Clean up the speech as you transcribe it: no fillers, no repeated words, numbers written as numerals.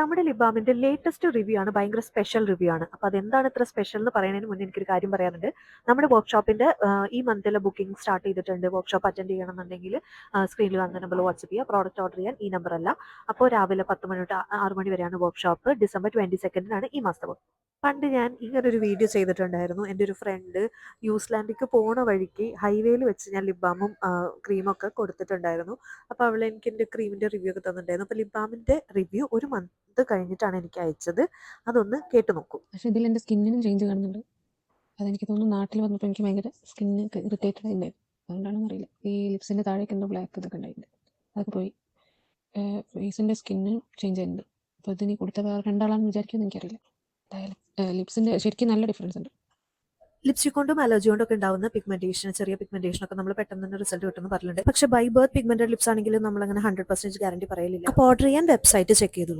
നമ്മുടെ ലിബാമിന്റെ latest review ആണ്. ഭയങ്കര സ്പെഷ്യൽ റിവ്യൂ ആണ്. അപ്പോൾ അതെന്താണ് ഇത്ര സ്പെഷ്യൽ എന്ന് പറയുന്നതിന് മുന്നേ എനിക്കൊരു കാര്യം പറയാനുണ്ട്. നമ്മുടെ വർക്ക്ഷോപ്പിന്റെ ഈ മന്തിലെ ബുക്കിംഗ് സ്റ്റാർട്ട് ചെയ്തിട്ടുണ്ട്. വർക്ക്ഷോപ്പ് അറ്റൻഡ് ചെയ്യണമെന്നുണ്ടെങ്കിൽ സ്ക്രീനിൽ കാണുന്ന നമ്പറിൽ വാട്സ്ആപ്പ് ചെയ്യുക. പ്രോഡക്റ്റ് ഓർഡർ ചെയ്യാൻ ഈ നമ്പർ അല്ല. അപ്പോൾ രാവിലെ 10 മണി തൊട്ട് 6 മണി വരെയാണ് വർക്ക്ഷോപ്പ്. ഡിസംബർ 22 ഈ മാസത്തെ work. പണ്ട് ഞാൻ ഇങ്ങനൊരു വീഡിയോ ചെയ്തിട്ടുണ്ടായിരുന്നു. എൻ്റെ ഒരു ഫ്രണ്ട് ന്യൂസിലാൻഡിലേക്ക് പോണ വഴിക്ക് ഹൈവേയിൽ വെച്ച് ഞാൻ ലിപ് ബാമും ക്രീമും ഒക്കെ കൊടുത്തിട്ടുണ്ടായിരുന്നു. അപ്പോൾ അവൾ എനിക്ക് എൻ്റെ ക്രീമിൻ്റെ റിവ്യൂ ഒക്കെ തന്നിട്ടുണ്ടായിരുന്നു. അപ്പോൾ ലിപ് ബാമിൻ്റെ റിവ്യൂ ഒരു മന്ത് കഴിഞ്ഞിട്ടാണ് എനിക്ക് അയച്ചത്. അതൊന്ന് കേട്ടു നോക്കൂ. പക്ഷെ ഇതിൽ എൻ്റെ സ്കിന്നിനും ചേഞ്ച് കാണുന്നുണ്ട്. അതെനിക്ക് തോന്നുന്നു നാട്ടിൽ വന്നപ്പോൾ എനിക്ക് ഭയങ്കര സ്കിന്നൊക്കെ ഇറിറ്റേറ്റഡ് ആയിട്ടുണ്ടായിരുന്നു. അതുകൊണ്ടാണെന്ന് അറിയില്ല. ഈ ലിപ്സിൻ്റെ താഴേക്ക് എന്തോ ബ്ലാക്ക് ഇതൊക്കെ ഉണ്ടായിട്ടുണ്ട്. അതൊക്കെ പോയി. ഫേസിൻ്റെ സ്കിന്നും ചേഞ്ച് ആയിട്ടുണ്ട്. അപ്പോൾ ഇതിനി കൊടുത്ത വേറെ രണ്ടാളാണെന്ന് വിചാരിക്കുമെന്ന് എനിക്കറിയില്ല. എന്തായാലും ലിപ്സിൻ്റെ ശരിക്കും നല്ല ഡിഫറൻസ് ഉണ്ട്. ലിപ്സ്റ്റിക് കൊണ്ടും അലർജി കൊണ്ടും ഒക്കെ ഉണ്ടാവുന്ന പിഗ്മെന്റേഷൻ, ചെറിയ പിഗ്മെന്റേഷൻ ഒക്കെ നമ്മൾ പെട്ടെന്ന് തന്നെ റിസൾട്ട് കിട്ടുമെന്ന് പറഞ്ഞിട്ടുണ്ട്. പക്ഷേ ബൈ ബർത്ത് പിഗ്മെന്റഡ് ലിപ്സ് ആണെങ്കിലും നമ്മൾ അങ്ങനെ 100% ഗ്യാരണ്ടി പറയലില്ല. അപ്പോൾ ഓർഡർ ചെയ്യാൻ വെബ്സൈറ്റ് ചെക്ക് ചെയ്തു.